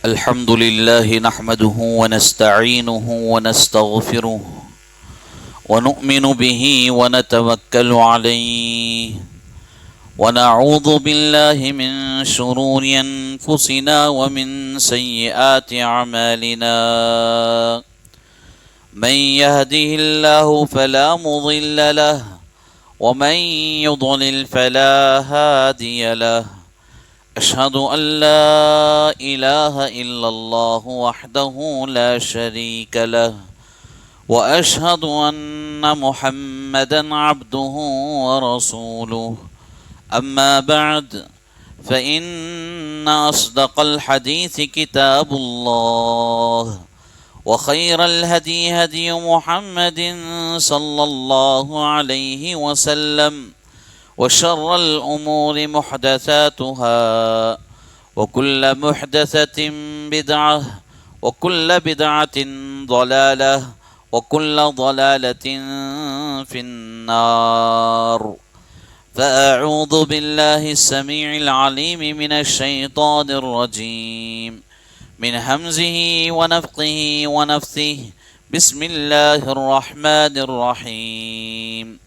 الحمد لله نحمده ونستعينه ونستغفره ونؤمن به ونتوكل عليه ونعوذ بالله من شرور أنفسنا ومن سيئات أعمالنا من يهده الله فلا مضل له ومن يضلل فلا هادي له أشهد أن لا إله إلا الله وحده لا شريك له وأشهد أن محمدا عبده ورسوله أما بعد فإن أصدق الحديث كتاب الله وخير الهدي هدي محمد صلى الله عليه وسلم وشر الأمور محدثاتها وكل محدثة بدعة وكل بدعة ضلالة وكل ضلالة في النار فأعوذ بالله السميع العليم من الشيطان الرجيم من همزه ونفخه ونفثه بسم الله الرحمن الرحيم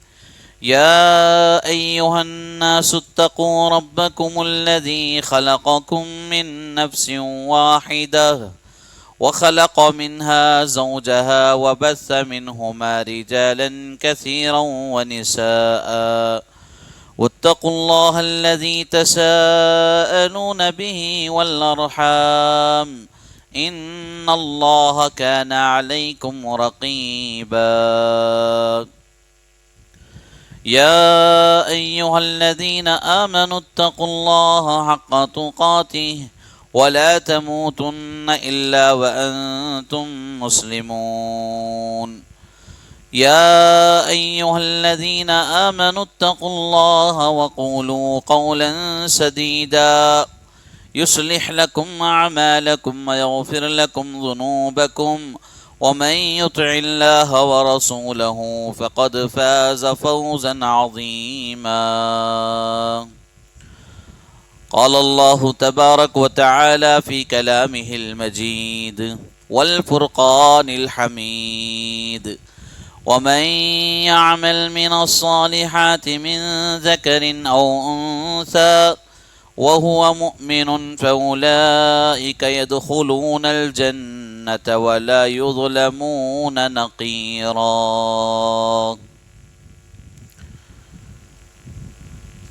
يا أيها الناس اتقوا ربكم الذي خلقكم من نفس واحدة وخلق منها زوجها وبث منهما رجالا كثيرا ونساء واتقوا الله الذي تساءلون به والأرحام إن الله كان عليكم رقيبا يا أيها الذين آمنوا اتقوا الله حق تقاته ولا تموتن إلا وأنتم مسلمون يا أيها الذين آمنوا اتقوا الله وقولوا قولا سديدا يصلح لكم أعمالكم ويغفر لكم ذنوبكم ومن يطع الله ورسوله فقد فاز فوزا عظيما قال الله تبارك وتعالى في كلامه المجيد والفرقان الحميد ومن يعمل من الصالحات من ذكر أو أنثى وهو مؤمن فأولئك يدخلون الجنة ولا يظلمون نقيرا۔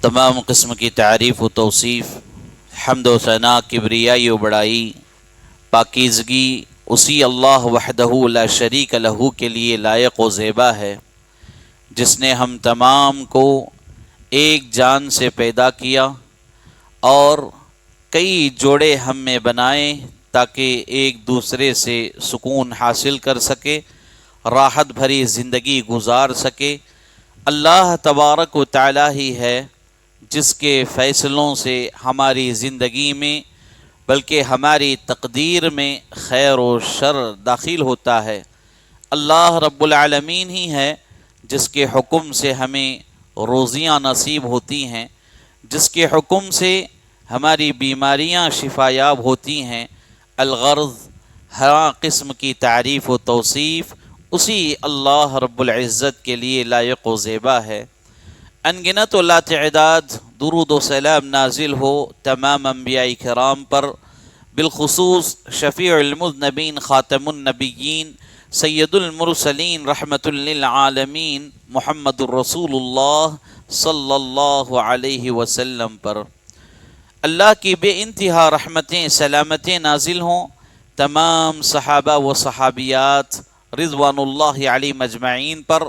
تمام قسم کی تعریف و توصیف، حمد و ثنا، کبریائی و بڑائی، پاکیزگی اسی اللہ وحدہ لا شریک لہ کے لیے لائق و زیبا ہے، جس نے ہم تمام کو ایک جان سے پیدا کیا اور کئی جوڑے ہم میں بنائے تاکہ ایک دوسرے سے سکون حاصل کر سکے، راحت بھری زندگی گزار سکے۔ اللہ تبارک و تعالی ہی ہے جس کے فیصلوں سے ہماری زندگی میں بلکہ ہماری تقدیر میں خیر و شر داخل ہوتا ہے۔ اللہ رب العالمین ہی ہے جس کے حکم سے ہمیں روزیاں نصیب ہوتی ہیں، جس کے حکم سے ہماری بیماریاں شفایاب ہوتی ہیں۔ الغرض ہر قسم کی تعریف و توصیف اسی اللہ رب العزت کے لیے لائق و زیبا ہے۔ انگنت و لا تعداد درود و سلام نازل ہو تمام انبیاء کرام پر، بالخصوص شفیع المذنبین خاتم النبیین سید المرسلین رحمت للعالمین محمد الرسول اللہ صلی اللہ علیہ وسلم پر۔ اللہ کی بے انتہا رحمتیں سلامتیں نازل ہوں تمام صحابہ و صحابیات رضوان اللہ علیہم اجمعین پر،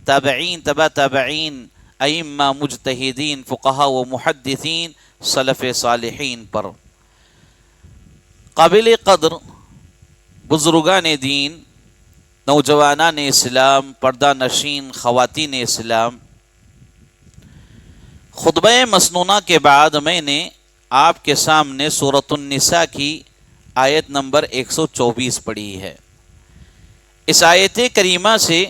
تابعین تبع تابعین، ائمہ مجتہدین فقہاء و محدثین سلف صالحین پر۔ قابل قدر بزرگان دین، نوجوانان اسلام، پردہ نشین خواتین اسلام، خطبہ مسنونہ کے بعد میں نے آپ کے سامنے سورۃ النساء کی آیت نمبر 124 پڑھی ہے۔ اس آیت کریمہ سے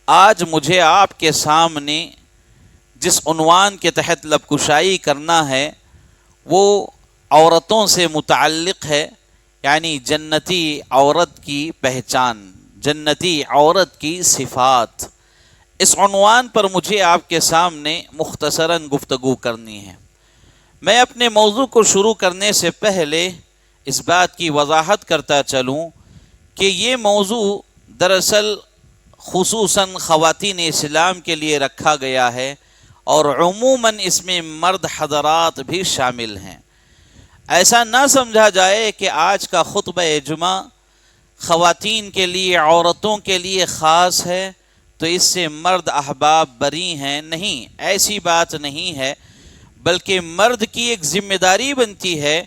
آج مجھے آپ کے سامنے جس عنوان کے تحت لب کشائی کرنا ہے وہ عورتوں سے متعلق ہے یعنی جنتی عورت کی پہچان، جنتی عورت کی صفات، اس عنوان پر مجھے آپ کے سامنے مختصراً گفتگو کرنی ہے۔ میں اپنے موضوع کو شروع کرنے سے پہلے اس بات کی وضاحت کرتا چلوں کہ یہ موضوع دراصل خصوصاً خواتین اسلام کے لیے رکھا گیا ہے اور عموماً اس میں مرد حضرات بھی شامل ہیں۔ ایسا نہ سمجھا جائے کہ آج کا خطبہ جمعہ خواتین کے لیے، عورتوں کے لیے خاص ہے تو اس سے مرد احباب بری ہیں، نہیں، ایسی بات نہیں ہے، بلکہ مرد کی ایک ذمہ داری بنتی ہے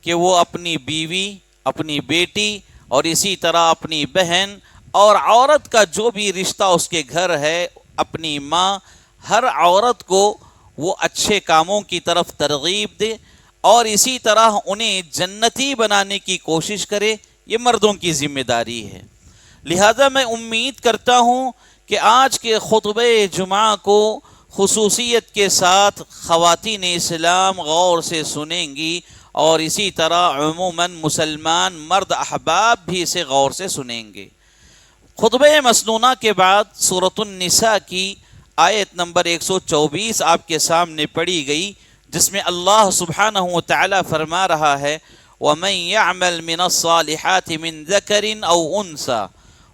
کہ وہ اپنی بیوی، اپنی بیٹی اور اسی طرح اپنی بہن اور عورت کا جو بھی رشتہ اس کے گھر ہے، اپنی ماں، ہر عورت کو وہ اچھے کاموں کی طرف ترغیب دے اور اسی طرح انہیں جنتی بنانے کی کوشش کرے۔ یہ مردوں کی ذمہ داری ہے۔ لہذا میں امید کرتا ہوں کہ آج کے خطبہ جمعہ کو خصوصیت کے ساتھ خواتین اسلام غور سے سنیں گی اور اسی طرح عموماً مسلمان مرد احباب بھی اسے غور سے سنیں گے۔ خطبہ مسنونہ کے بعد سورۃ النساء کی آیت نمبر 124 آپ کے سامنے پڑھی گئی، جس میں اللہ سبحانہ وتعالی فرما رہا ہے وَمَن يَعْمَلْ مِنَ الصَّالِحَاتِ مِن ذَكَرٍ أَوْ أُنثَىٰ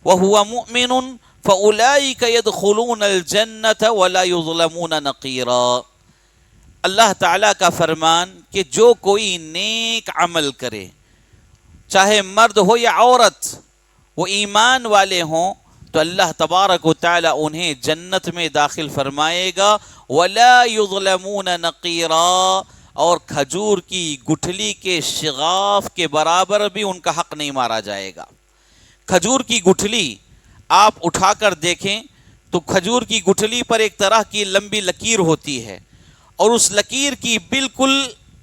وَهُوَ مُؤْمِنٌ فَأُولَٰئِكَ يَدْخُلُونَ الْجَنَّةَ وَلَا يُظْلَمُونَ نَقِيرًا۔ اللہ تعالیٰ کا فرمان کہ جو کوئی نیک عمل کرے، چاہے مرد ہو یا عورت، وہ ایمان والے ہوں، تو اللہ تبارک و تعالیٰ انہیں جنت میں داخل فرمائے گا، وَلَا يُظْلَمُونَ نَقِيرًا، اور کھجور کی گٹھلی کے شغاف کے برابر بھی ان کا حق نہیں مارا جائے گا۔ کھجور کی گٹھلی آپ اٹھا کر دیکھیں تو کھجور کی گٹھلی پر ایک طرح کی لمبی لکیر ہوتی ہے اور اس لکیر کی بالکل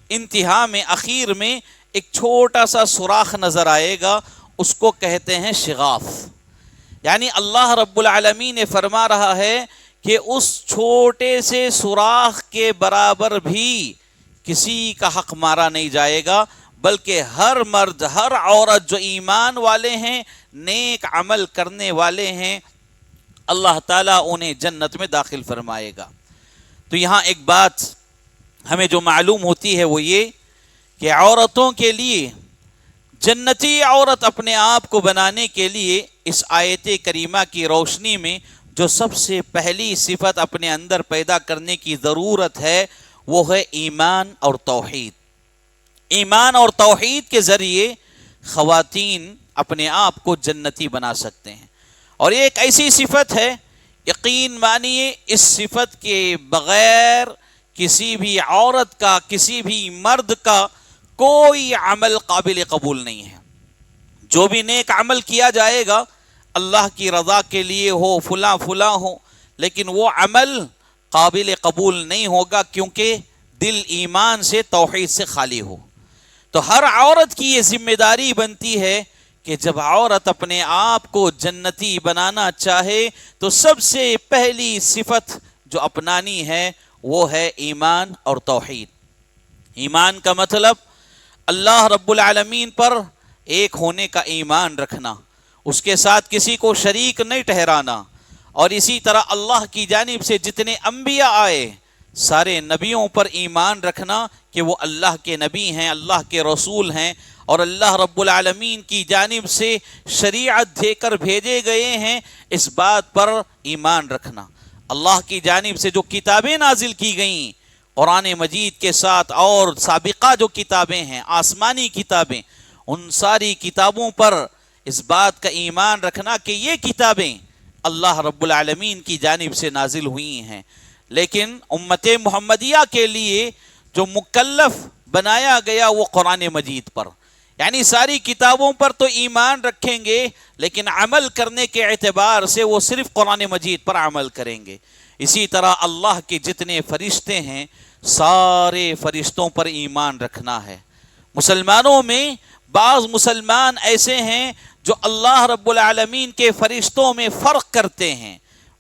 انتہا میں، اخیر میں ایک چھوٹا سا سوراخ نظر آئے گا، اس کو کہتے ہیں شغاف۔ یعنی اللہ رب العالمین نے فرما رہا ہے کہ اس چھوٹے سے سوراخ کے برابر بھی کسی کا حق مارا نہیں جائے گا، بلکہ ہر مرد، ہر عورت جو ایمان والے ہیں، نیک عمل کرنے والے ہیں، اللہ تعالیٰ انہیں جنت میں داخل فرمائے گا۔ تو یہاں ایک بات ہمیں جو معلوم ہوتی ہے وہ یہ کہ عورتوں کے لیے جنتی عورت اپنے آپ کو بنانے کے لیے اس آیت کریمہ کی روشنی میں جو سب سے پہلی صفت اپنے اندر پیدا کرنے کی ضرورت ہے وہ ہے ایمان اور توحید۔ ایمان اور توحید کے ذریعے خواتین اپنے آپ کو جنتی بنا سکتے ہیں، اور یہ ایک ایسی صفت ہے، یقین مانیے اس صفت کے بغیر کسی بھی عورت کا، کسی بھی مرد کا کوئی عمل قابل قبول نہیں ہے۔ جو بھی نیک عمل کیا جائے گا اللہ کی رضا کے لیے ہو، فلاں فلاں ہو، لیکن وہ عمل قابل قبول نہیں ہوگا کیونکہ دل ایمان سے، توحید سے خالی ہو۔ تو ہر عورت کی یہ ذمہ داری بنتی ہے کہ جب عورت اپنے آپ کو جنتی بنانا چاہے تو سب سے پہلی صفت جو اپنانی ہے وہ ہے ایمان اور توحید۔ ایمان کا مطلب اللہ رب العالمین پر ایک ہونے کا ایمان رکھنا، اس کے ساتھ کسی کو شریک نہیں ٹھہرانا، اور اسی طرح اللہ کی جانب سے جتنے انبیاء آئے سارے نبیوں پر ایمان رکھنا کہ وہ اللہ کے نبی ہیں، اللہ کے رسول ہیں، اور اللہ رب العالمین کی جانب سے شریعت دے کر بھیجے گئے ہیں، اس بات پر ایمان رکھنا۔ اللہ کی جانب سے جو کتابیں نازل کی گئیں قرآن مجید کے ساتھ، اور سابقہ جو کتابیں ہیں آسمانی کتابیں، ان ساری کتابوں پر اس بات کا ایمان رکھنا کہ یہ کتابیں اللہ رب العالمین کی جانب سے نازل ہوئی ہیں، لیکن امت محمدیہ کے لیے جو مکلف بنایا گیا وہ قرآن مجید پر، یعنی ساری کتابوں پر تو ایمان رکھیں گے لیکن عمل کرنے کے اعتبار سے وہ صرف قرآن مجید پر عمل کریں گے۔ اسی طرح اللہ کے جتنے فرشتے ہیں سارے فرشتوں پر ایمان رکھنا ہے۔ مسلمانوں میں بعض مسلمان ایسے ہیں جو اللہ رب العالمین کے فرشتوں میں فرق کرتے ہیں،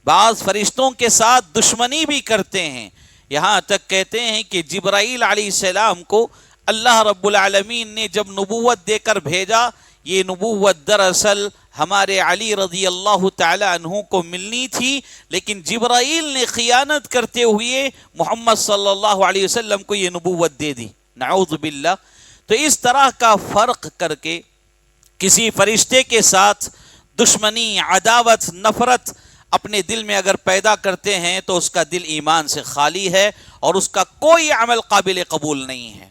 بعض فرشتوں کے ساتھ دشمنی بھی کرتے ہیں، یہاں تک کہتے ہیں کہ جبرائیل علیہ السلام کو اللہ رب العالمین نے جب نبوت دے کر بھیجا، یہ نبوت دراصل ہمارے علی رضی اللہ تعالی عنہ کو ملنی تھی، لیکن جبرائیل نے خیانت کرتے ہوئے محمد صلی اللہ علیہ وسلم کو یہ نبوت دے دی، نعوذ باللہ۔ تو اس طرح کا فرق کر کے کسی فرشتے کے ساتھ دشمنی، عداوت، نفرت اپنے دل میں اگر پیدا کرتے ہیں تو اس کا دل ایمان سے خالی ہے اور اس کا کوئی عمل قابل قبول نہیں ہے۔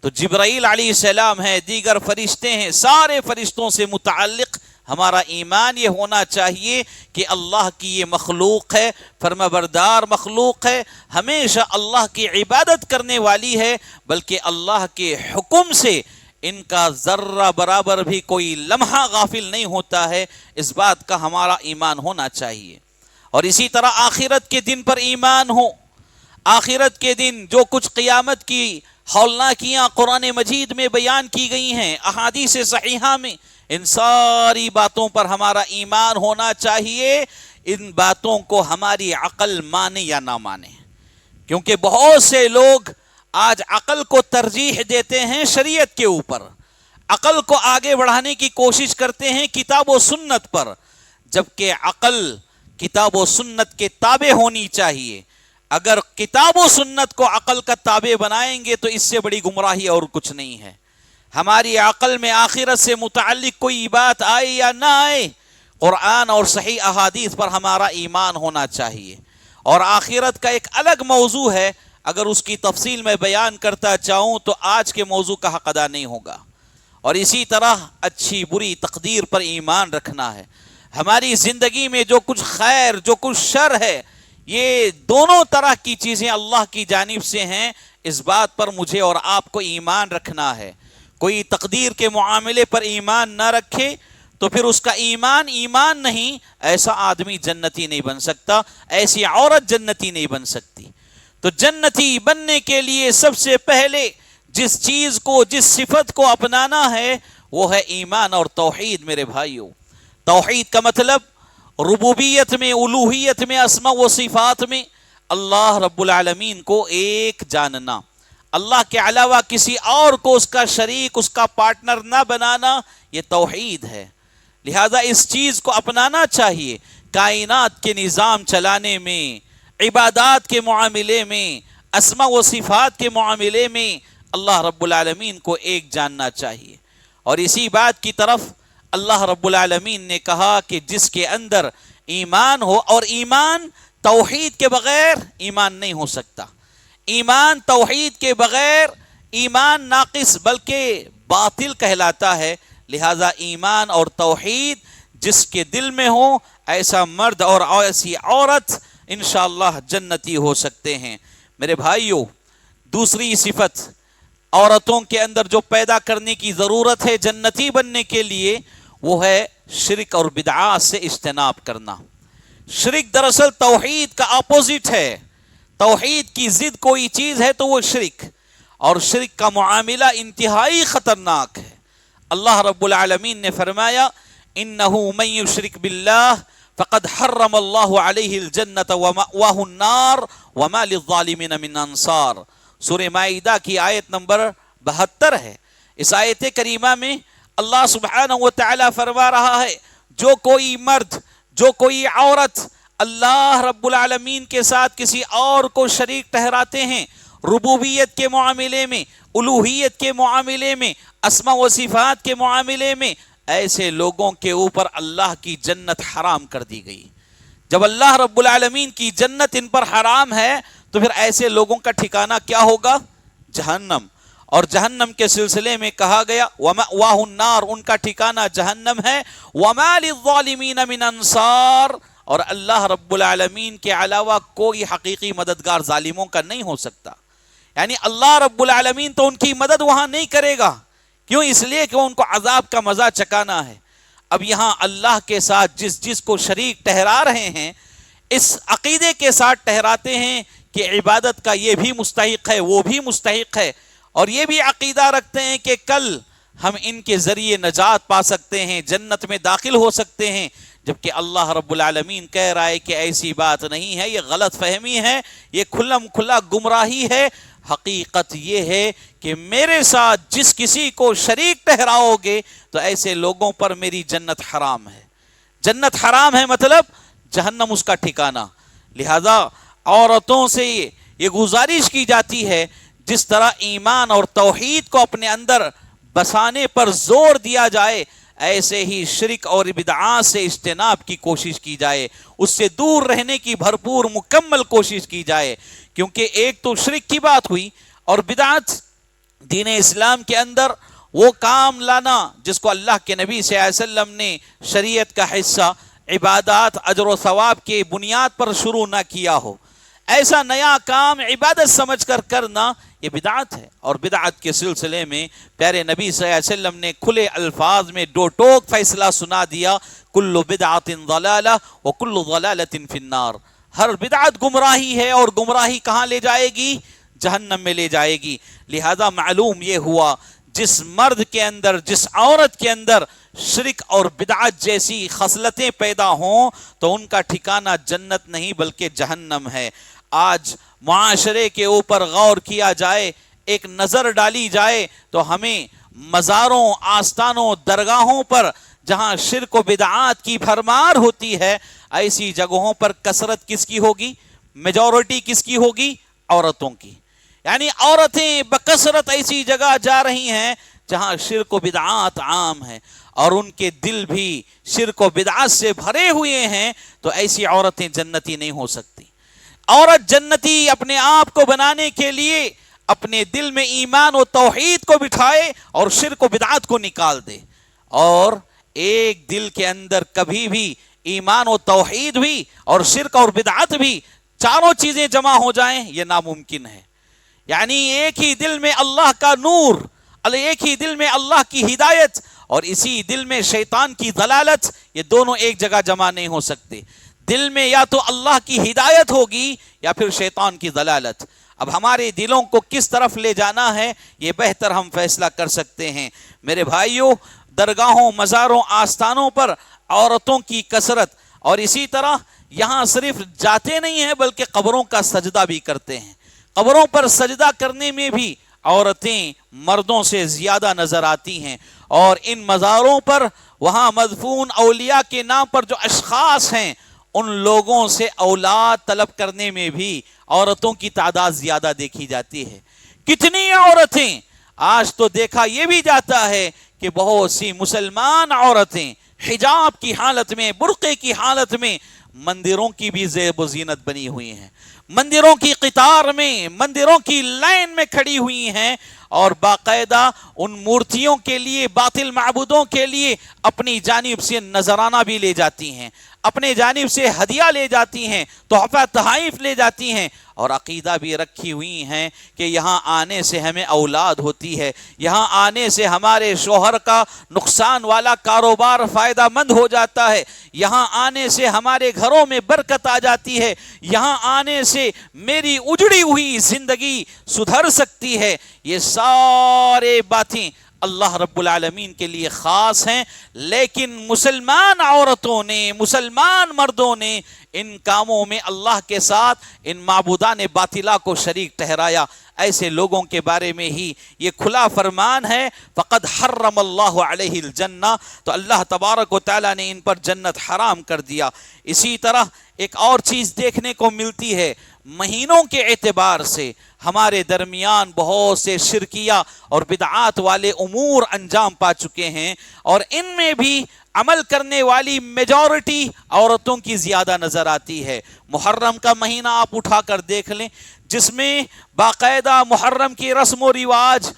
تو جبرائیل علیہ السلام ہے، دیگر فرشتے ہیں، سارے فرشتوں سے متعلق ہمارا ایمان یہ ہونا چاہیے کہ اللہ کی یہ مخلوق ہے، فرمانبردار مخلوق ہے، ہمیشہ اللہ کی عبادت کرنے والی ہے، بلکہ اللہ کے حکم سے ان کا ذرہ برابر بھی کوئی لمحہ غافل نہیں ہوتا ہے، اس بات کا ہمارا ایمان ہونا چاہیے۔ اور اسی طرح آخرت کے دن پر ایمان ہو، آخرت کے دن جو کچھ قیامت کی ہولناکیاں قرآن مجید میں بیان کی گئی ہیں، احادیث صحیحہ میں، ان ساری باتوں پر ہمارا ایمان ہونا چاہیے، ان باتوں کو ہماری عقل مانے یا نہ مانے، کیونکہ بہت سے لوگ آج عقل کو ترجیح دیتے ہیں شریعت کے اوپر، عقل کو آگے بڑھانے کی کوشش کرتے ہیں کتاب و سنت پر، جبکہ عقل کتاب و سنت کے تابع ہونی چاہیے۔ اگر کتاب و سنت کو عقل کا تابع بنائیں گے تو اس سے بڑی گمراہی اور کچھ نہیں ہے۔ ہماری عقل میں آخرت سے متعلق کوئی بات آئے یا نہ آئے، قرآن اور صحیح احادیث پر ہمارا ایمان ہونا چاہیے۔ اور آخرت کا ایک الگ موضوع ہے، اگر اس کی تفصیل میں بیان کرتا چاہوں تو آج کے موضوع کا حق ادا نہیں ہوگا۔ اور اسی طرح اچھی بری تقدیر پر ایمان رکھنا ہے۔ ہماری زندگی میں جو کچھ خیر، جو کچھ شر ہے، یہ دونوں طرح کی چیزیں اللہ کی جانب سے ہیں، اس بات پر مجھے اور آپ کو ایمان رکھنا ہے۔ کوئی تقدیر کے معاملے پر ایمان نہ رکھے تو پھر اس کا ایمان ایمان نہیں، ایسا آدمی جنتی نہیں بن سکتا، ایسی عورت جنتی نہیں بن سکتی۔ تو جنتی بننے کے لیے سب سے پہلے جس چیز کو، جس صفت کو اپنانا ہے وہ ہے ایمان اور توحید۔ میرے بھائیوں، توحید کا مطلب ربوبیت میں، الوہیت میں، اسماء و صفات میں اللہ رب العالمین کو ایک جاننا، اللہ کے علاوہ کسی اور کو اس کا شریک، اس کا پارٹنر نہ بنانا، یہ توحید ہے۔ لہذا اس چیز کو اپنانا چاہیے، کائنات کے نظام چلانے میں، عبادات کے معاملے میں، اسماء و صفات کے معاملے میں اللہ رب العالمین کو ایک جاننا چاہیے۔ اور اسی بات کی طرف اللہ رب العالمین نے کہا کہ جس کے اندر ایمان ہو، اور ایمان توحید کے بغیر ایمان نہیں ہو سکتا، ایمان توحید کے بغیر ایمان ناقص بلکہ باطل کہلاتا ہے۔ لہذا ایمان اور توحید جس کے دل میں ہو، ایسا مرد اور ایسی عورت انشاءاللہ جنتی ہو سکتے ہیں۔ میرے بھائیوں، دوسری صفت عورتوں کے اندر جو پیدا کرنے کی ضرورت ہے جنتی بننے کے لیے، وہ ہے شرک اور بدعات سے اجتناب کرنا۔ شرک دراصل توحید کا اپوزٹ ہے، توحید کی ضد کوئی چیز ہے تو وہ شرک، اور شرک کا معاملہ انتہائی خطرناک ہے۔ اللہ رب العالمین نے فرمایا انہ من یشرک باللہ فقد حرم اللہ علیہ الجنۃ ومأواہ النار وما للظالمین من انصار۔ سورہ مائدہ کی آیت نمبر 72 ہے۔ اس آیت کریمہ میں اللہ سبحانہ و تعالی فرما رہا ہے، جو کوئی مرد، جو کوئی عورت اللہ رب العالمین کے ساتھ کسی اور کو شریک ٹھہراتے ہیں، ربوبیت کے معاملے میں، الوہیت کے معاملے میں، اسماء و صفات کے معاملے میں، ایسے لوگوں کے اوپر اللہ کی جنت حرام کر دی گئی۔ جب اللہ رب العالمین کی جنت ان پر حرام ہے تو پھر ایسے لوگوں کا ٹھکانہ کیا ہوگا؟ جہنم۔ اور جہنم کے سلسلے میں کہا گیا وَمَأْوَاهُ النَّارُ، ان کا ٹھکانہ جہنم ہے، وَمَا لِلظَّالِمِينَ مِنْ أَنصَارٍ، اور اللہ رب العالمین کے علاوہ کوئی حقیقی مددگار ظالموں کا نہیں ہو سکتا۔ یعنی اللہ رب العالمین تو ان کی مدد وہاں نہیں کرے گا، کیوں؟ اس لیے کہ ان کو عذاب کا مزہ چکانا ہے۔ اب یہاں اللہ کے ساتھ جس کو شریک ٹھہرا رہے ہیں، اس عقیدے کے ساتھ ٹھہراتے ہیں کہ عبادت کا یہ بھی مستحق ہے، وہ بھی مستحق ہے، اور یہ بھی عقیدہ رکھتے ہیں کہ کل ہم ان کے ذریعے نجات پا سکتے ہیں، جنت میں داخل ہو سکتے ہیں، جبکہ اللہ رب العالمین کہہ رہا ہے کہ ایسی بات نہیں ہے، یہ غلط فہمی ہے، یہ کھلم کھلا گمراہی ہے۔ حقیقت یہ ہے کہ میرے ساتھ جس کسی کو شریک ٹھہراؤ گے تو ایسے لوگوں پر میری جنت حرام ہے۔ جنت حرام ہے مطلب جہنم اس کا ٹھکانہ۔ لہذا عورتوں سے یہ گزارش کی جاتی ہے، جس طرح ایمان اور توحید کو اپنے اندر بسانے پر زور دیا جائے، ایسے ہی شرک اور بدعات سے اجتناب کی کوشش کی جائے، اس سے دور رہنے کی بھرپور مکمل کوشش کی جائے، کیونکہ ایک تو شرک کی بات ہوئی، اور بدعت دین اسلام کے اندر وہ کام لانا جس کو اللہ کے نبی صلی اللہ علیہ وسلم نے شریعت کا حصہ، عبادات اجر و ثواب کے بنیاد پر شروع نہ کیا ہو، ایسا نیا کام عبادت سمجھ کر کرنا، یہ بدعت ہے۔ اور بدعت کے سلسلے میں پیارے نبی صلی اللہ علیہ وسلم نے کھلے الفاظ میں دو ٹوک فیصلہ سنا دیا، کل بدعت ضلالہ وکل ضلالۃ فی النار۔ ہر بدعت گمراہی ہے، اور گمراہی کہاں لے جائے گی؟ جہنم میں لے جائے گی۔ لہذا معلوم یہ ہوا جس مرد کے اندر، جس عورت کے اندر شرک اور بدعت جیسی خصلتیں پیدا ہوں تو ان کا ٹھکانہ جنت نہیں بلکہ جہنم ہے۔ آج معاشرے کے اوپر غور کیا جائے، ایک نظر ڈالی جائے تو ہمیں مزاروں، آستانوں، درگاہوں پر جہاں شرک و بدعات کی بھرمار ہوتی ہے، ایسی جگہوں پر کثرت کس کی ہوگی؟ میجورٹی کس کی ہوگی؟ عورتوں کی۔ یعنی عورتیں بکثرت ایسی جگہ جا رہی ہیں جہاں شرک و بدعات عام ہیں، اور ان کے دل بھی شرک و بدعات سے بھرے ہوئے ہیں، تو ایسی عورتیں جنتی نہیں ہو سکتی۔ عورت جنتی اپنے آپ کو بنانے کے لیے اپنے دل میں ایمان و توحید کو بٹھائے اور شرک و بدعات کو نکال دے، اور ایک دل کے اندر کبھی بھی ایمان و توحید بھی اور شرک اور بدعات بھی چاروں چیزیں جمع ہو جائیں یہ ناممکن ہے۔ یعنی ایک ہی دل میں اللہ کا نور، ایک ہی دل میں اللہ کی ہدایت اور اسی دل میں شیطان کی ضلالت، یہ دونوں ایک جگہ جمع نہیں ہو سکتے۔ دل میں یا تو اللہ کی ہدایت ہوگی یا پھر شیطان کی ضلالت۔ اب ہمارے دلوں کو کس طرف لے جانا ہے یہ بہتر ہم فیصلہ کر سکتے ہیں۔ میرے بھائیوں، درگاہوں، مزاروں، آستانوں پر عورتوں کی کثرت، اور اسی طرح یہاں صرف جاتے نہیں ہیں بلکہ قبروں کا سجدہ بھی کرتے ہیں۔ قبروں پر سجدہ کرنے میں بھی عورتیں مردوں سے زیادہ نظر آتی ہیں، اور ان مزاروں پر وہاں مدفون اولیاء کے نام پر جو اشخاص ہیں ان لوگوں سے اولاد طلب کرنے میں بھی عورتوں کی تعداد زیادہ دیکھی جاتی ہے۔ کتنی عورتیں، آج تو دیکھا یہ بھی جاتا ہے کہ بہت سی مسلمان عورتیں حجاب کی حالت میں، برقعے کی حالت میں مندروں کی بھی زیب و زینت بنی ہوئی ہیں، مندروں کی قطار میں، مندروں کی لائن میں کھڑی ہوئی ہیں، اور باقاعدہ ان مورتیوں کے لیے، باطل معبودوں کے لیے اپنی جانب سے نذرانہ بھی لے جاتی ہیں، اپنے جانب سے ہدیہ لے جاتی ہیں، تحفہ تحائف لے جاتی ہیں، اور عقیدہ بھی رکھی ہوئی ہیں کہ یہاں آنے سے ہمیں اولاد ہوتی ہے، یہاں آنے سے ہمارے شوہر کا نقصان والا کاروبار فائدہ مند ہو جاتا ہے، یہاں آنے سے ہمارے گھروں میں برکت آ جاتی ہے، یہاں آنے سے میری اجڑی ہوئی زندگی سدھر سکتی ہے۔ یہ سارے باتیں اللہ رب العالمین کے لیے خاص ہیں، لیکن مسلمان عورتوں نے، مسلمان مردوں نے ان کاموں میں اللہ کے ساتھ ان معبودان باطلہ کو شریک ٹھہرایا۔ ایسے لوگوں کے بارے میں ہی یہ کھلا فرمان ہے، فقد حرم اللہ علیہ الجنہ، تو اللہ تبارک و تعالیٰ نے ان پر جنت حرام کر دیا۔ اسی طرح ایک اور چیز دیکھنے کو ملتی ہے، مہینوں کے اعتبار سے ہمارے درمیان بہت سے شرکیہ اور بدعات والے امور انجام پا چکے ہیں، اور ان میں بھی عمل کرنے والی میجورٹی عورتوں کی زیادہ نظر آتی ہے۔ محرم کا مہینہ آپ اٹھا کر دیکھ لیں، جس میں باقاعدہ محرم کی رسم و رواج،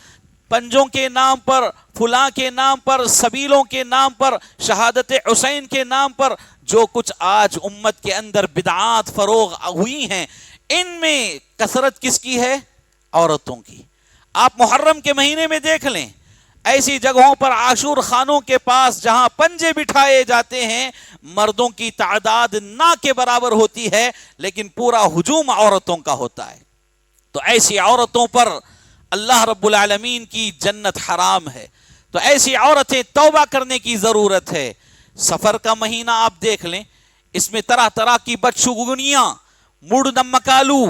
پنجوں کے نام پر، فلاں کے نام پر، سبیلوں کے نام پر، شہادت حسین کے نام پر جو کچھ آج امت کے اندر بدعات فروغ ہوئی ہیں، ان میں کثرت کس کی ہے؟ عورتوں کی۔ آپ محرم کے مہینے میں دیکھ لیں، ایسی جگہوں پر عاشور خانوں کے پاس جہاں پنجے بٹھائے جاتے ہیں، مردوں کی تعداد نہ کے برابر ہوتی ہے، لیکن پورا ہجوم عورتوں کا ہوتا ہے۔ تو ایسی عورتوں پر اللہ رب العالمین کی جنت حرام ہے۔ تو ایسی عورتیں توبہ کرنے کی ضرورت ہے۔ سفر کا مہینہ آپ دیکھ لیں، اس میں طرح طرح کی بدشگونیاں، موڑ نمکالو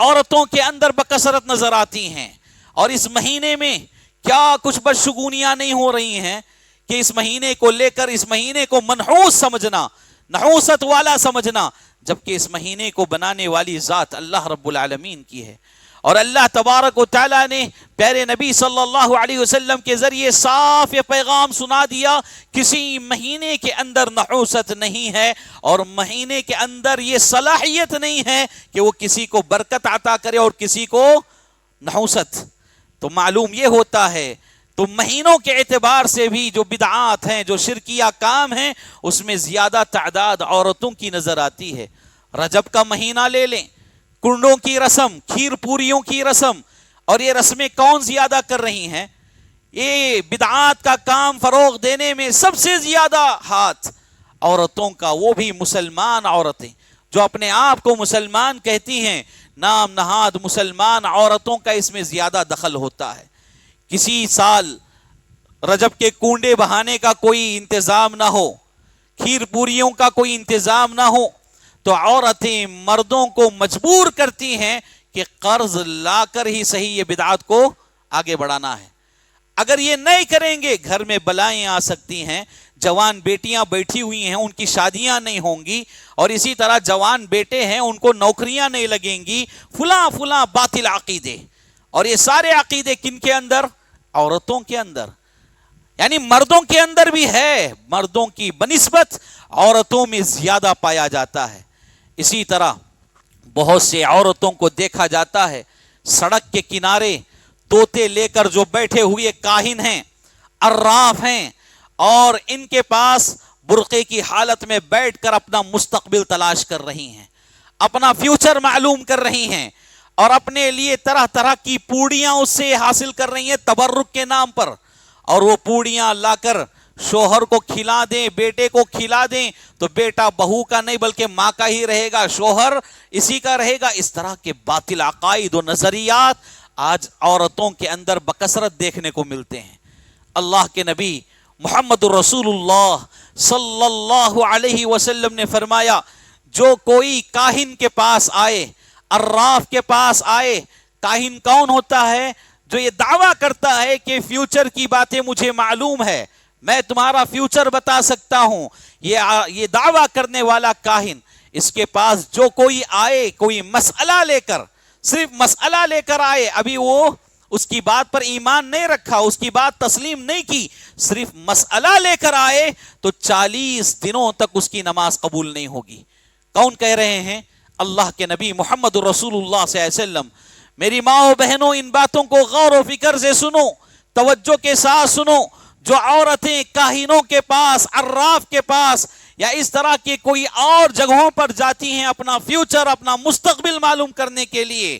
عورتوں کے اندر بکثرت نظر آتی ہیں، اور اس مہینے میں کیا کچھ بدشگونیاں نہیں ہو رہی ہیں کہ اس مہینے کو لے کر اس مہینے کو منحوس سمجھنا، نحوست والا سمجھنا، جبکہ اس مہینے کو بنانے والی ذات اللہ رب العالمین کی ہے۔ اور اللہ تبارک و تعالیٰ نے پیارے نبی صلی اللہ علیہ وسلم کے ذریعے صاف یہ پیغام سنا دیا، کسی مہینے کے اندر نحوست نہیں ہے، اور مہینے کے اندر یہ صلاحیت نہیں ہے کہ وہ کسی کو برکت عطا کرے اور کسی کو نحوست۔ تو معلوم یہ ہوتا ہے، تو مہینوں کے اعتبار سے بھی جو بدعات ہیں، جو شرکیہ کام ہیں، اس میں زیادہ تعداد عورتوں کی نظر آتی ہے۔ رجب کا مہینہ لے لیں، کنڈوں کی رسم، کھیر پوریوں کی رسم، اور یہ رسمیں کون زیادہ کر رہی ہیں؟ یہ بدعات کا کام فروغ دینے میں سب سے زیادہ ہاتھ عورتوں کا، وہ بھی مسلمان عورتیں جو اپنے آپ کو مسلمان کہتی ہیں، نام نہاد مسلمان عورتوں کا اس میں زیادہ دخل ہوتا ہے۔ کسی سال رجب کے کنڈے بہانے کا کوئی انتظام نہ ہو، کھیر پوریوں کا کوئی انتظام نہ ہو، تو عورتیں مردوں کو مجبور کرتی ہیں کہ قرض لا کر ہی صحیح یہ بدعات کو آگے بڑھانا ہے۔ اگر یہ نہیں کریں گے گھر میں بلائیں آ سکتی ہیں، جوان بیٹیاں بیٹھی ہوئی ہیں، ان کی شادیاں نہیں ہوں گی، اور اسی طرح جوان بیٹے ہیں، ان کو نوکریاں نہیں لگیں گی، فلاں فلاں باطل عقیدے۔ اور یہ سارے عقیدے کن کے اندر؟ عورتوں کے اندر، یعنی مردوں کے اندر بھی ہے، مردوں کی بنسبت عورتوں میں زیادہ پایا جاتا ہے۔ اسی طرح بہت سے عورتوں کو دیکھا جاتا ہے سڑک کے کنارے طوطے لے کر جو بیٹھے ہوئے کاہن ہیں، عراف ہیں، اور ان کے پاس برقعے کی حالت میں بیٹھ کر اپنا مستقبل تلاش کر رہی ہیں، اپنا فیوچر معلوم کر رہی ہیں، اور اپنے لیے طرح طرح کی پوڑیاں اس سے حاصل کر رہی ہیں تبرک کے نام پر، اور وہ پوڑیاں لا کر شوہر کو کھلا دیں، بیٹے کو کھلا دیں، تو بیٹا بہو کا نہیں بلکہ ماں کا ہی رہے گا، شوہر اسی کا رہے گا۔ اس طرح کے باطل عقائد و نظریات آج عورتوں کے اندر بکثرت دیکھنے کو ملتے ہیں۔ اللہ کے نبی محمد رسول اللہ صلی اللہ علیہ وسلم نے فرمایا، جو کوئی کاہن کے پاس آئے، عراف کے پاس آئے، کاہن کون ہوتا ہے؟ جو یہ دعویٰ کرتا ہے کہ فیوچر کی باتیں مجھے معلوم ہے، میں تمہارا فیوچر بتا سکتا ہوں، یہ دعویٰ کرنے والا کاہن، اس کے پاس جو کوئی آئے، کوئی مسئلہ لے کر، صرف مسئلہ لے کر آئے، ابھی وہ اس کی بات پر ایمان نہیں رکھا، اس کی بات تسلیم نہیں کی، صرف مسئلہ لے کر آئے، تو 40 دنوں تک اس کی نماز قبول نہیں ہوگی۔ کون کہہ رہے ہیں؟ اللہ کے نبی محمد رسول اللہ صلی اللہ علیہ وسلم۔ میری ماں و بہنوں، ان باتوں کو غور و فکر سے سنو، توجہ کے ساتھ سنو۔ جو عورتیں کاہنوں کے پاس، عراف کے پاس، یا اس طرح کی کوئی اور جگہوں پر جاتی ہیں اپنا فیوچر، اپنا مستقبل معلوم کرنے کے لیے،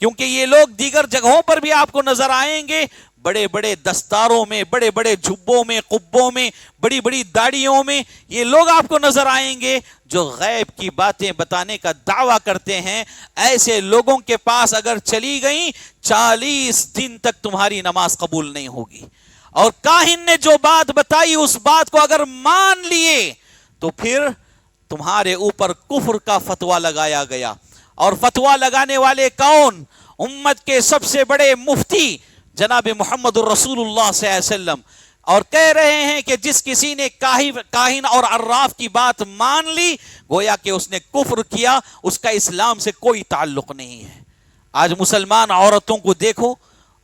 کیونکہ یہ لوگ دیگر جگہوں پر بھی آپ کو نظر آئیں گے، بڑے بڑے دستاروں میں، بڑے بڑے جھبوں میں، قبوں میں، بڑی بڑی داڑھیوں میں، یہ لوگ آپ کو نظر آئیں گے جو غیب کی باتیں بتانے کا دعویٰ کرتے ہیں۔ ایسے لوگوں کے پاس اگر چلی گئیں، 40 دن تک تمہاری نماز قبول نہیں ہوگی۔ اور کاہن نے جو بات بتائی، اس بات کو اگر مان لیے تو پھر تمہارے اوپر کفر کا فتویٰ لگایا گیا۔ اور فتویٰ لگانے والے کون؟ امت کے سب سے بڑے مفتی جناب محمد الرسول اللہ صلی اللہ علیہ وسلم، اور کہہ رہے ہیں کہ جس کسی نے کاہن اور عراف کی بات مان لی، گویا کہ اس نے کفر کیا، اس کا اسلام سے کوئی تعلق نہیں ہے۔ آج مسلمان عورتوں کو دیکھو،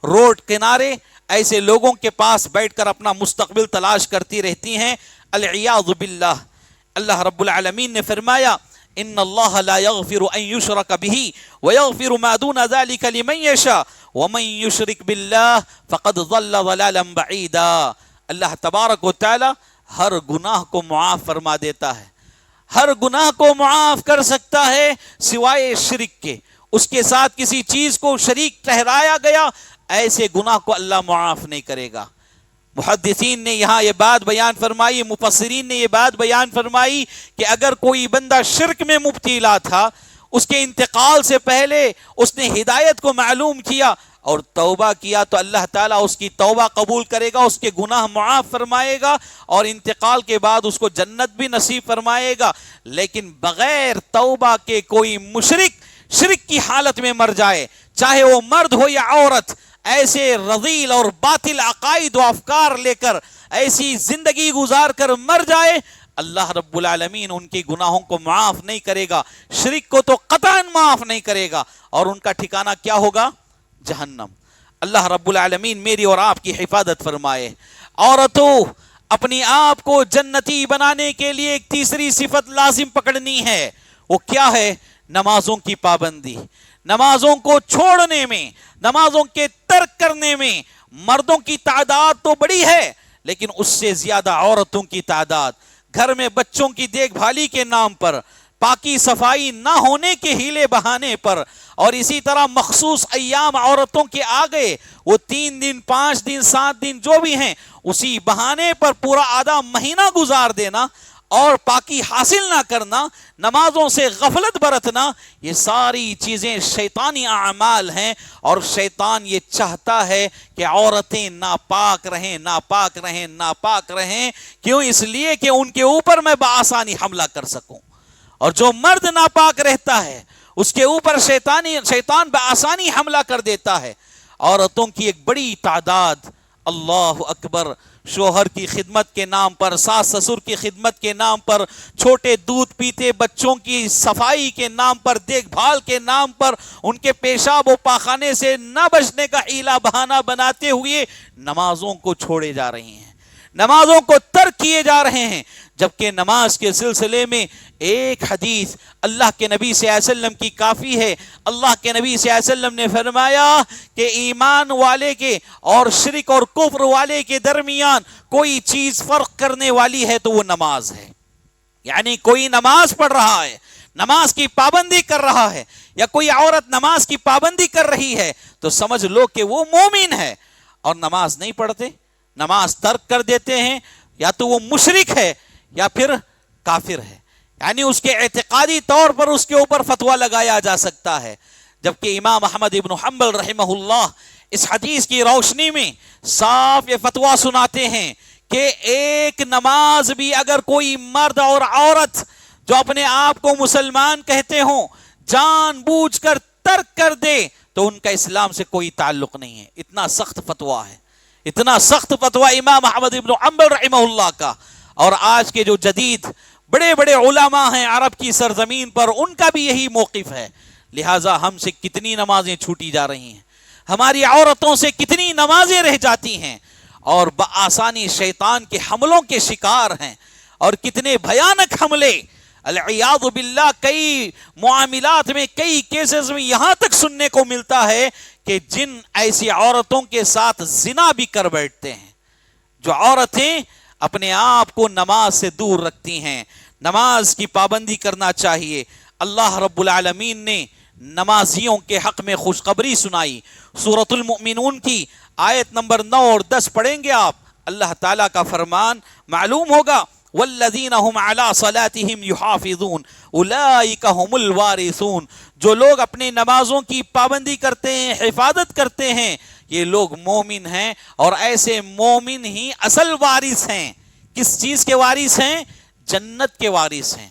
روڈ کنارے ایسے لوگوں کے پاس بیٹھ کر اپنا مستقبل تلاش کرتی رہتی ہیں، العیاذ باللہ۔ اللہ رب العالمین نے فرمایا، ان اللہ لا یغفر ان یشرک بہ ویغفر ما دون ذلک لمن یشاء ومن یشرک باللہ فقد ضل ضلالا بعیدا۔ اللہ تبارک و تعالی ہر گناہ کو معاف فرما دیتا ہے، ہر گناہ کو معاف کر سکتا ہے سوائے شرک کے۔ اس کے ساتھ کسی چیز کو شریک ٹھہرایا گیا، ایسے گناہ کو اللہ معاف نہیں کرے گا۔ محدثین نے یہاں یہ بات بیان فرمائی، مفسرین نے یہ بات بیان فرمائی کہ اگر کوئی بندہ شرک میں مبتلا تھا، اس کے انتقال سے پہلے اس نے ہدایت کو معلوم کیا اور توبہ کیا، تو اللہ تعالیٰ اس کی توبہ قبول کرے گا، اس کے گناہ معاف فرمائے گا، اور انتقال کے بعد اس کو جنت بھی نصیب فرمائے گا۔ لیکن بغیر توبہ کے کوئی مشرک شرک کی حالت میں مر جائے، چاہے وہ مرد ہو یا عورت، ایسے رذیل اور باطل عقائد و افکار لے کر ایسی زندگی گزار کر مر جائے، اللہ رب العالمین ان کے گناہوں کو معاف نہیں کرے گا، شرک کو تو قطعاً معاف نہیں کرے گا، اور ان کا ٹھکانہ کیا ہوگا؟ جہنم۔ اللہ رب العالمین میری اور آپ کی حفاظت فرمائے۔ عورتوں، اپنی آپ کو جنتی بنانے کے لیے ایک تیسری صفت لازم پکڑنی ہے، وہ کیا ہے؟ نمازوں کی پابندی۔ نمازوں کو چھوڑنے میں، نمازوں کے ترک کرنے میں مردوں کی تعداد تو بڑی ہے، لیکن اس سے زیادہ عورتوں کی تعداد۔ گھر میں بچوں کی دیکھ بھالی کے نام پر، پاکی صفائی نہ ہونے کے ہیلے بہانے پر، اور اسی طرح مخصوص ایام عورتوں کے آگئے، وہ 3 دن 5 دن 7 دن جو بھی ہیں، اسی بہانے پر پورا آدھا مہینہ گزار دینا اور پاکی حاصل نہ کرنا، نمازوں سے غفلت برتنا، یہ ساری چیزیں شیطانی اعمال ہیں، اور شیطان یہ چاہتا ہے کہ عورتیں ناپاک رہیں، ناپاک رہیں، ناپاک رہیں۔ کیوں؟ اس لیے کہ ان کے اوپر میں بآسانی حملہ کر سکوں، اور جو مرد ناپاک رہتا ہے اس کے اوپر شیطان بآسانی حملہ کر دیتا ہے۔ عورتوں کی ایک بڑی تعداد، اللہ اکبر، شوہر کی خدمت کے نام پر، ساس سسر کی خدمت کے نام پر، چھوٹے دودھ پیتے بچوں کی صفائی کے نام پر، دیکھ بھال کے نام پر، ان کے پیشاب و پاخانے سے نہ بچنے کا حیلہ بہانہ بناتے ہوئے نمازوں کو چھوڑے جا رہی ہیں، نمازوں کو ترک کیے جا رہے ہیں۔ جبکہ نماز کے سلسلے میں ایک حدیث اللہ کے نبی صلی اللہ علیہ وسلم کی کافی ہے۔ اللہ کے نبی صلی اللہ علیہ وسلم نے فرمایا کہ ایمان والے کے اور شرک اور کفر والے کے درمیان کوئی چیز فرق کرنے والی ہے تو وہ نماز ہے۔ یعنی کوئی نماز پڑھ رہا ہے، نماز کی پابندی کر رہا ہے، یا کوئی عورت نماز کی پابندی کر رہی ہے، تو سمجھ لو کہ وہ مومن ہے۔ اور نماز نہیں پڑھتے، نماز ترک کر دیتے ہیں، یا تو وہ مشرک ہے یا پھر کافر ہے۔ یعنی اس کے اعتقادی طور پر اس کے اوپر فتویٰ لگایا جا سکتا ہے۔ جبکہ امام احمد ابن حنبل رحمہ اللہ اس حدیث کی روشنی میں صاف یہ فتویٰ سناتے ہیں کہ ایک نماز بھی اگر کوئی مرد اور عورت جو اپنے آپ کو مسلمان کہتے ہوں جان بوجھ کر ترک کر دے تو ان کا اسلام سے کوئی تعلق نہیں ہے۔ اتنا سخت فتویٰ ہے، اتنا سخت فتویٰ امام احمد ابن حنبل رحمہ اللہ کا۔ اور آج کے جو جدید بڑے بڑے علماء ہیں عرب کی سرزمین پر، ان کا بھی یہی موقف ہے۔ لہٰذا ہم سے کتنی نمازیں چھوٹی جا رہی ہیں، ہماری عورتوں سے کتنی نمازیں رہ جاتی ہیں، اور بآسانی شیطان کے حملوں کے شکار ہیں، اور کتنے بھیانک حملے العیاذ باللہ۔ کئی معاملات میں، کئی کیسز میں یہاں تک سننے کو ملتا ہے کہ جن ایسی عورتوں کے ساتھ زنا بھی کر بیٹھتے ہیں۔ جو عورتیں اپنے آپ کو نماز سے دور رکھتی ہیں، نماز کی پابندی کرنا چاہیے۔ اللہ رب العالمین نے نمازیوں کے حق میں خوشخبری سنائی۔ سورۃ المؤمنون کی آیت نمبر 9 اور 10 پڑھیں گے آپ، اللہ تعالیٰ کا فرمان معلوم ہوگا، والذین هم علی صلاتهم یحافظون اولئک هم الوارثون۔ جو لوگ اپنی نمازوں کی پابندی کرتے ہیں، حفاظت کرتے ہیں، یہ لوگ مومن ہیں، اور ایسے مومن ہی اصل وارث ہیں۔ کس چیز کے وارث ہیں؟ جنت کے وارث ہیں۔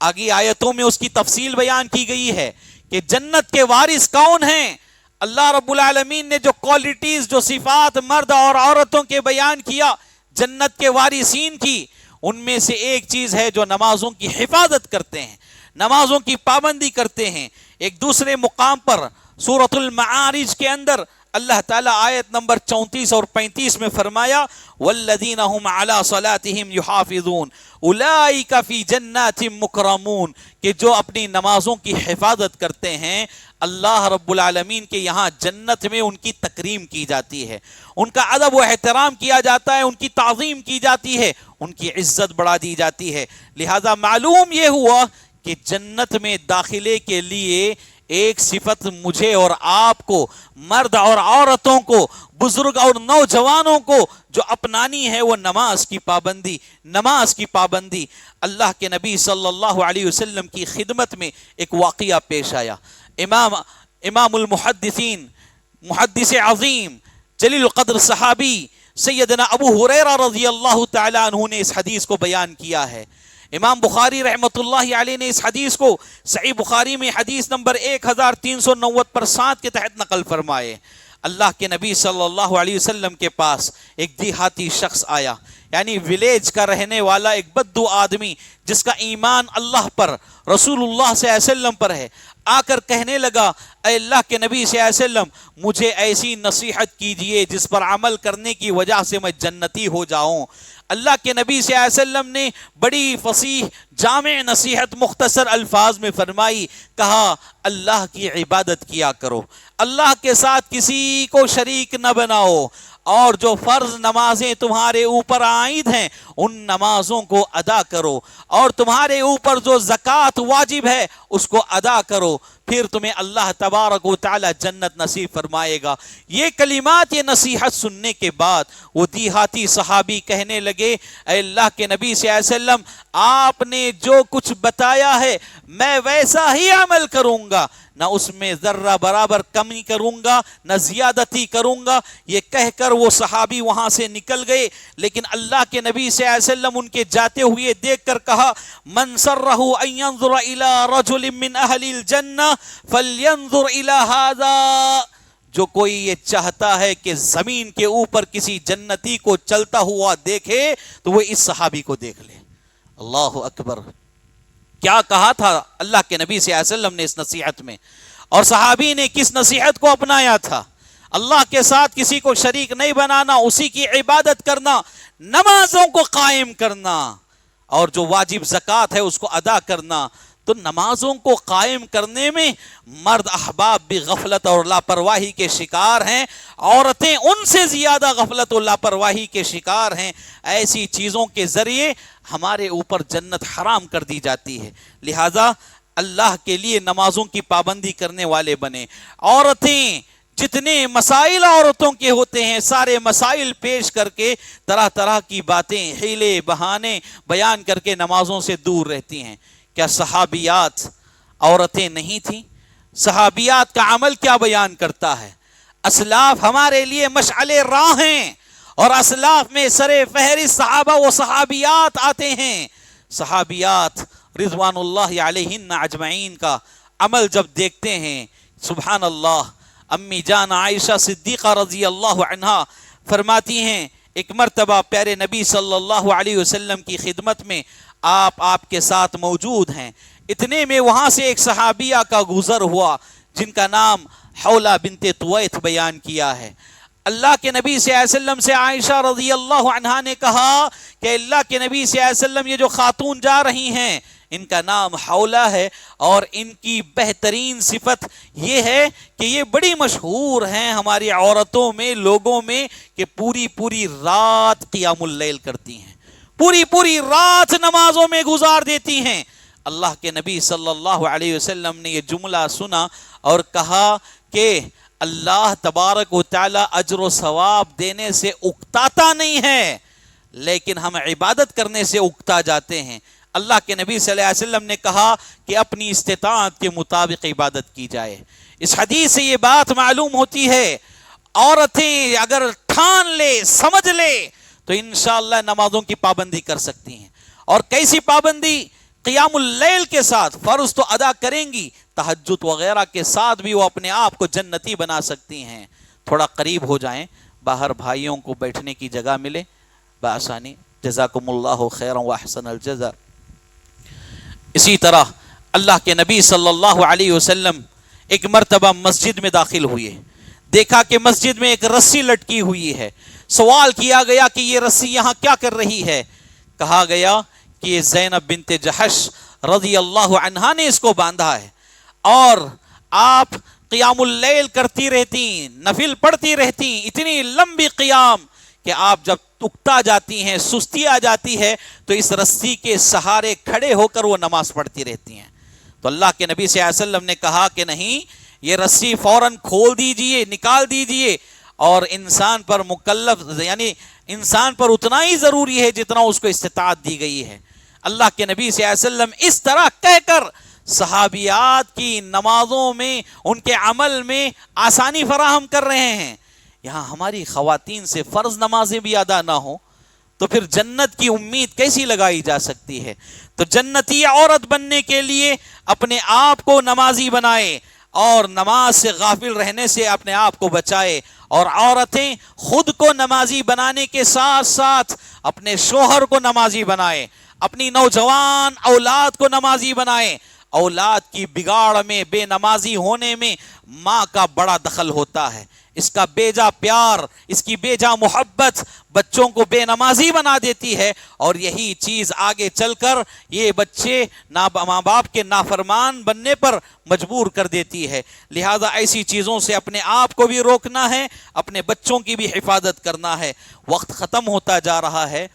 آگے آیتوں میں اس کی تفصیل بیان کی گئی ہے کہ جنت کے وارث کون ہیں۔ اللہ رب العالمین نے جو کوالٹیز، جو صفات مرد اور عورتوں کے بیان کیا جنت کے وارثین کی، ان میں سے ایک چیز ہے جو نمازوں کی حفاظت کرتے ہیں، نمازوں کی پابندی کرتے ہیں۔ ایک دوسرے مقام پر سورۃ المعارج کے اندر اللہ تعالیٰ آیت نمبر 34 اور 35 میں فرمایا، والذین هم علی صلاتهم یحافظون اولئک فی جنات مکرمون، کہ جو اپنی نمازوں کی حفاظت کرتے ہیں اللہ رب العالمین کے یہاں جنت میں ان کی تکریم کی جاتی ہے، ان کا ادب و احترام کیا جاتا ہے، ان کی تعظیم کی جاتی ہے، ان کی عزت بڑھا دی جاتی ہے۔ لہذا معلوم یہ ہوا کہ جنت میں داخلے کے لیے ایک صفت مجھے اور آپ کو، مرد اور عورتوں کو، بزرگ اور نوجوانوں کو جو اپنانی ہے، وہ نماز کی پابندی، نماز کی پابندی۔ اللہ کے نبی صلی اللہ علیہ وسلم کی خدمت میں ایک واقعہ پیش آیا۔ امام المحدثین، محدث عظیم، جلیل القدر صحابی سیدنا ابو ہریرہ رضی اللہ تعالی عنہ نے اس حدیث کو بیان کیا ہے۔ امام بخاری رحمۃ اللہ علیہ نے اس حدیث کو صحیح بخاری میں حدیث نمبر 1390 پر 7 کے تحت نقل فرمائے۔ اللہ کے نبی صلی اللہ علیہ وسلم کے پاس ایک دیہاتی شخص آیا، یعنی ولیج کا رہنے والا ایک بدو آدمی جس کا ایمان اللہ پر، رسول اللہ صلی اللہ علیہ وسلم پر ہے، آ کر کہنے لگا اے اللہ کے نبی صلی اللہ علیہ وسلم مجھے ایسی نصیحت کیجئے جس پر عمل کرنے کی وجہ سے میں جنتی ہو جاؤں۔ اللہ کے نبی صلی اللہ علیہ وسلم نے بڑی فصیح جامع نصیحت مختصر الفاظ میں فرمائی، کہا اللہ کی عبادت کیا کرو، اللہ کے ساتھ کسی کو شریک نہ بناؤ، اور جو فرض نمازیں تمہارے اوپر عائد ہیں ان نمازوں کو ادا کرو، اور تمہارے اوپر جو زکوٰۃ واجب ہے اس کو ادا کرو، پھر تمہیں اللہ تبارک و تعالی جنت نصیب فرمائے گا۔ یہ کلمات، یہ نصیحت سننے کے بعد وہ دیہاتی صحابی کہنے لگے اے اللہ کے نبی صلی اللہ علیہ وسلم آپ نے جو کچھ بتایا ہے میں ویسا ہی عمل کروں گا، نہ اس میں ذرہ برابر کمی کروں گا نہ زیادتی کروں گا۔ یہ کہہ کر وہ صحابی وہاں سے نکل گئے، لیکن اللہ کے نبی صلی اللہ علیہ وسلم ان کے جاتے ہوئے دیکھ کر کہا من سرہ ان ينظر الى رجل من اہل الجنہ فلینظر الى هذا، جو کوئی یہ چاہتا ہے کہ زمین کے اوپر کسی جنتی کو چلتا ہوا دیکھے تو وہ اس صحابی کو دیکھ لے۔ اللہ اکبر! کیا کہا تھا اللہ کے نبی صلی اللہ علیہ وسلم نے اس نصیحت میں، اور صحابی نے کس نصیحت کو اپنایا تھا؟ اللہ کے ساتھ کسی کو شریک نہیں بنانا، اسی کی عبادت کرنا، نمازوں کو قائم کرنا، اور جو واجب زکوٰۃ ہے اس کو ادا کرنا۔ تو نمازوں کو قائم کرنے میں مرد احباب بھی غفلت اور لاپرواہی کے شکار ہیں، عورتیں ان سے زیادہ غفلت اور لاپرواہی کے شکار ہیں۔ ایسی چیزوں کے ذریعے ہمارے اوپر جنت حرام کر دی جاتی ہے، لہذا اللہ کے لیے نمازوں کی پابندی کرنے والے بنے۔ عورتیں جتنے مسائل عورتوں کے ہوتے ہیں سارے مسائل پیش کر کے طرح طرح کی باتیں، حیلے بہانے بیان کر کے نمازوں سے دور رہتی ہیں۔ کیا صحابیات عورتیں نہیں تھیں؟ صحابیات کا عمل کیا بیان کرتا ہے؟ اسلاف ہمارے لیے مشعل راہ ہیں، اور اسلاف میں سر فہرست صحابہ و صحابیات آتے ہیں۔ صحابیات رضوان اللہ علیہن اجمعین کا عمل جب دیکھتے ہیں، سبحان اللہ، امی جان عائشہ صدیقہ رضی اللہ عنہا فرماتی ہیں ایک مرتبہ پیارے نبی صلی اللہ علیہ وسلم کی خدمت میں آپ کے ساتھ موجود ہیں، اتنے میں وہاں سے ایک صحابیہ کا گزر ہوا جن کا نام حولہ بنت طویت بیان کیا ہے۔ اللہ کے نبی صلی اللہ علیہ وسلم سے عائشہ رضی اللہ عنہا نے کہا کہ اللہ کے نبی صلی اللہ علیہ وسلم یہ جو خاتون جا رہی ہیں ان کا نام حولہ ہے، اور ان کی بہترین صفت یہ ہے کہ یہ بڑی مشہور ہیں ہماری عورتوں میں، لوگوں میں، کہ پوری رات قیام اللیل کرتی ہیں، پوری رات نمازوں میں گزار دیتی ہیں۔ اللہ کے نبی صلی اللہ علیہ وسلم نے یہ جملہ سنا اور کہا کہ اللہ تبارک و تعالی اجر و ثواب دینے سے اکتاتا نہیں ہے، لیکن ہم عبادت کرنے سے اکتا جاتے ہیں۔ اللہ کے نبی صلی اللہ علیہ وسلم نے کہا کہ اپنی استطاعت کے مطابق عبادت کی جائے۔ اس حدیث سے یہ بات معلوم ہوتی ہے عورتیں اگر ٹھان لے، سمجھ لے تو انشاءاللہ نمازوں کی پابندی کر سکتی ہیں۔ اور کیسی پابندی؟ قیام اللیل کے ساتھ، فرض تو ادا کریں گی، تہجد وغیرہ کے ساتھ بھی وہ اپنے آپ کو جنتی بنا سکتی ہیں۔ تھوڑا قریب ہو جائیں، باہر بھائیوں کو بیٹھنے کی جگہ ملے بآسانی۔ جزاکم اللہ خیرا واحسن الجزا۔ اسی طرح اللہ کے نبی صلی اللہ علیہ وسلم ایک مرتبہ مسجد میں داخل ہوئے، دیکھا کہ مسجد میں ایک رسی لٹکی ہوئی ہے۔ سوال کیا گیا کہ یہ رسی یہاں کیا کر رہی ہے؟ کہا گیا کہ یہ زینب بنت جحش رضی اللہ عنہا نے اس کو باندھا ہے، اور آپ قیام اللیل کرتی رہتی، نفل پڑھتی رہتی، اتنی لمبی قیام کہ آپ جب اکتا جاتی ہیں، سستی آ جاتی ہے تو اس رسی کے سہارے کھڑے ہو کر وہ نماز پڑھتی رہتی ہیں۔ تو اللہ کے نبی صلی اللہ علیہ وسلم نے کہا کہ نہیں، یہ رسی فوراً کھول دیجئے، نکال دیجئے، اور انسان پر مکلف، یعنی انسان پر اتنا ہی ضروری ہے جتنا اس کو استطاعت دی گئی ہے۔ اللہ کے نبی صلی اللہ علیہ وسلم اس طرح کہہ کر صحابیات کی نمازوں میں، ان کے عمل میں آسانی فراہم کر رہے ہیں۔ یہاں ہماری خواتین سے فرض نمازیں بھی ادا نہ ہوں، تو پھر جنت کی امید کیسی لگائی جا سکتی ہے؟ تو جنتی عورت بننے کے لیے اپنے آپ کو نمازی بنائے اور نماز سے غافل رہنے سے اپنے آپ کو بچائے، اور عورتیں خود کو نمازی بنانے کے ساتھ ساتھ اپنے شوہر کو نمازی بنائے، اپنی نوجوان اولاد کو نمازی بنائے۔ اولاد کی بگاڑ میں، بے نمازی ہونے میں ماں کا بڑا دخل ہوتا ہے، اس کا بیجا پیار، اس کی بیجا محبت بچوں کو بے نمازی بنا دیتی ہے، اور یہی چیز آگے چل کر یہ بچے ماں باپ کے نافرمان بننے پر مجبور کر دیتی ہے۔ لہذا ایسی چیزوں سے اپنے آپ کو بھی روکنا ہے، اپنے بچوں کی بھی حفاظت کرنا ہے۔ وقت ختم ہوتا جا رہا ہے،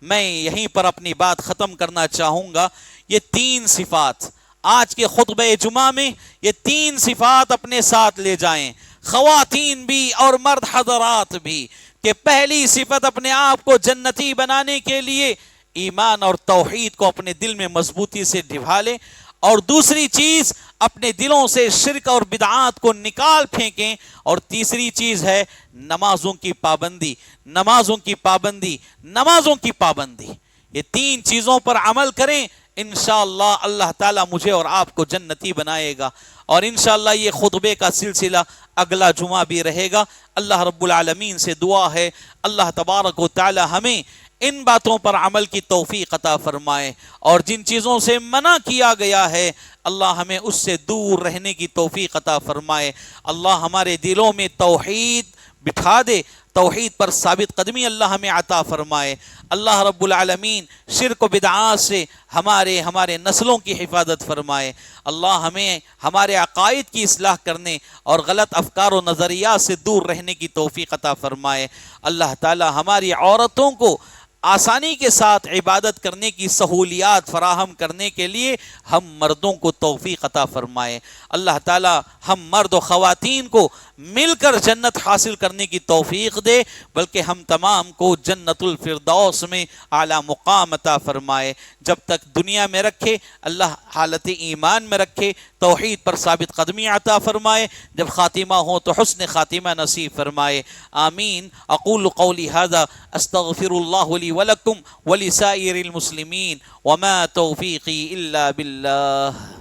میں یہیں پر اپنی بات ختم کرنا چاہوں گا۔ یہ 3 صفات آج کے خطبہ جمعہ میں، یہ 3 صفات اپنے ساتھ لے جائیں، خواتین بھی اور مرد حضرات بھی، کہ پہلی صفت اپنے آپ کو جنتی بنانے کے لیے ایمان اور توحید کو اپنے دل میں مضبوطی سے نبھا لیں، اور دوسری چیز اپنے دلوں سے شرک اور بدعات کو نکال پھینکیں، اور تیسری چیز ہے نمازوں کی پابندی، نمازوں کی پابندی، نمازوں کی پابندی۔ یہ 3 چیزوں پر عمل کریں، انشاءاللہ اللہ تعالیٰ مجھے اور آپ کو جنتی بنائے گا، اور انشاءاللہ یہ خطبے کا سلسلہ اگلا جمعہ بھی رہے گا۔ اللہ رب العالمین سے دعا ہے اللہ تبارک و تعالی ہمیں ان باتوں پر عمل کی توفیق عطا فرمائے، اور جن چیزوں سے منع کیا گیا ہے اللہ ہمیں اس سے دور رہنے کی توفیق عطا فرمائے۔ اللہ ہمارے دلوں میں توحید بٹھا دے، توحید پر ثابت قدمی اللہ ہمیں عطا فرمائے۔ اللہ رب العالمین شرک و بدعات سے ہمارے نسلوں کی حفاظت فرمائے۔ اللہ ہمیں ہمارے عقائد کی اصلاح کرنے اور غلط افکار و نظریات سے دور رہنے کی توفیق عطا فرمائے۔ اللہ تعالی ہماری عورتوں کو آسانی کے ساتھ عبادت کرنے کی سہولیات فراہم کرنے کے لیے ہم مردوں کو توفیق عطا فرمائے۔ اللہ تعالی ہم مرد و خواتین کو مل کر جنت حاصل کرنے کی توفیق دے، بلکہ ہم تمام کو جنت الفردوس میں اعلیٰ مقام عطا فرمائے۔ جب تک دنیا میں رکھے اللہ حالت ایمان میں رکھے، توحید پر ثابت قدمی عطا فرمائے، جب خاتمہ ہو تو حسن خاتمہ نصیب فرمائے۔ آمین۔ اقول قولی ھذا استغفر اللہ لی ولکم ولسائر المسلمین وما توفیقی الا باللہ۔